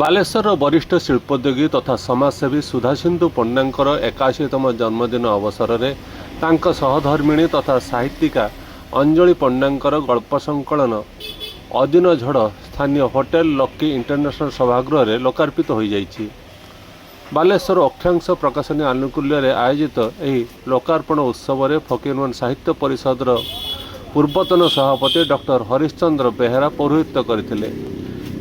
ବାଲେଶ୍ୱରର ବରିଷ୍ଠ ଶିଳ୍ପୋଦ୍ୟୋଗୀ ତଥା ସମାଜସେବୀ ସୁଧାସିନ୍ଧୁ ପଣ୍ଡାଙ୍କର 81ତମ ଜନ୍ମଦିନ ଅବସରରେ ତାଙ୍କ ସହଧର୍ମିଣୀ ତଥା ସାହିତ୍ୟିକା ଅଞ୍ଜଳି ପଣ୍ଡାଙ୍କର ଗଳ୍ପ ସଂକଳନ ଅଦିନ ଝଡ଼ ସ୍ଥାନୀୟ ହୋଟେଲ ଲକି ଇଣ୍ଟରନ୍ୟାସନାଲ ସଭାଗୃହରେ ଲୋକାର୍ପିତ ହୋଇଯାଇଛି। ବାଲେଶ୍ୱର ଅକ୍ଷାଂଶ ପ୍ରକାଶନୀ ଆନୁକୂଲ୍ୟରେ ଆୟୋଜିତ ଏହି ଲୋକାର୍ପଣ ଉତ୍ସବରେ ଫକୀରମୋହନ ସାହିତ୍ୟ ପରିଷଦର ପୂର୍ବତନ ସଭାପତି ଡକ୍ଟର ହରିଶ୍ଚନ୍ଦ୍ର ବେହେରା ପୌରୋହିତ୍ୟ କରିଥିଲେ।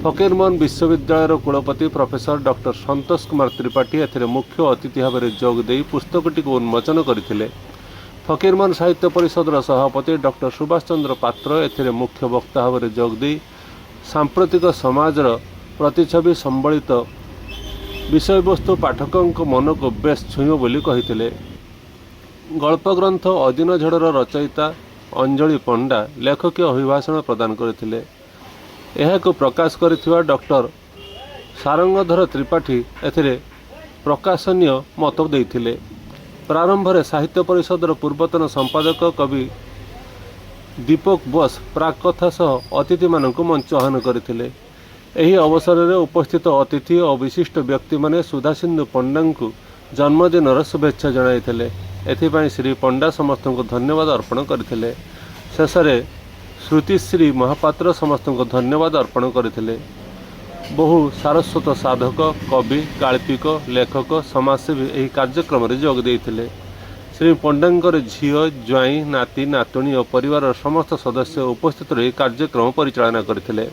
ଫକୀରମୋହନ ବିଶ୍ୱବିଦ୍ୟାଳୟର କୁଳପତି ପ୍ରଫେସର ଡକ୍ଟର ସନ୍ତୋଷ କୁମାର ତ୍ରିପାଠୀ ଏଥିରେ ମୁଖ୍ୟ ଅତିଥି ଭାବରେ ଯୋଗ ଦେଇ ପୁସ୍ତକଟିକୁ ଉନ୍ମୋଚନ କରିଥିଲେ। ଫକୀରମୋହନ ସାହିତ୍ୟ ପରିଷଦର ସଭାପତି ଡକ୍ଟର ସୁଭାଷ ଚନ୍ଦ୍ର ପାତ୍ର ଏଥିରେ ମୁଖ୍ୟ ବକ୍ତା ଭାବରେ ଯୋଗ ଦେଇ ସାମ୍ପ୍ରତିକ ସମାଜର ପ୍ରତିଛବି ସମ୍ବଳିତ ବିଷୟବସ୍ତୁ ପାଠକଙ୍କ ମନକୁ ବେଶ୍ ଛୁଇଁବ ବୋଲି କହିଥିଲେ। ଗଳ୍ପଗ୍ରନ୍ଥ ଅଦିନ ଝଡ଼ର ରଚୟିତା ଅଞ୍ଜଳି ପଣ୍ଡା ଲେଖକୀୟ ଅଭିଭାଷଣ ପ୍ରଦାନ କରିଥିଲେ। ଏହାକୁ ପ୍ରକାଶ କରିଥିବା ଡକ୍ଟର ସାରଙ୍ଗଧର ତ୍ରିପାଠୀ ଏଥିରେ ପ୍ରକାଶନୀୟ ମତ ଦେଇଥିଲେ। ପ୍ରାରମ୍ଭରେ ସାହିତ୍ୟ ପରିଷଦର ପୂର୍ବତନ ସମ୍ପାଦକ କବି ଦୀପକ ବୋଷ ପ୍ରାକ୍ କଥା ସହ ଅତିଥିମାନଙ୍କୁ ମଞ୍ଚ ଆହ୍ୱାନ କରିଥିଲେ। ଏହି ଅବସରରେ ଉପସ୍ଥିତ ଅତିଥି ଓ ବିଶିଷ୍ଟ ବ୍ୟକ୍ତିମାନେ ସୁଧାସିନ୍ଧୁ ପଣ୍ଡାଙ୍କୁ ଜନ୍ମଦିନର ଶୁଭେଚ୍ଛା ଜଣାଇଥିଲେ। ଏଥିପାଇଁ ଶ୍ରୀ ପଣ୍ଡା ସମସ୍ତଙ୍କୁ ଧନ୍ୟବାଦ ଅର୍ପଣ କରିଥିଲେ। ଶେଷରେ ଶ୍ରୁତିଶ୍ରୀ ମହାପାତ୍ର ସମସ୍ତଙ୍କୁ ଧନ୍ୟବାଦ ଅର୍ପଣ କରିଥିଲେ। ବହୁ ସାରସ୍ୱତ ସାଧକ, କବି, ଗାଳ୍ପିକ, ଲେଖକ, ସମାଜସେବୀ ଏହି କାର୍ଯ୍ୟକ୍ରମରେ ଯୋଗ ଦେଇଥିଲେ। ଶ୍ରୀ ପଣ୍ଡାଙ୍କର ଝିଅ, ଜ୍ୱାଇଁ, ନାତି, ନାତୁଣୀ ଓ ପରିବାରର ସମସ୍ତ ସଦସ୍ୟ ଉପସ୍ଥିତ ରହି କାର୍ଯ୍ୟକ୍ରମ ପରିଚାଳନା କରିଥିଲେ।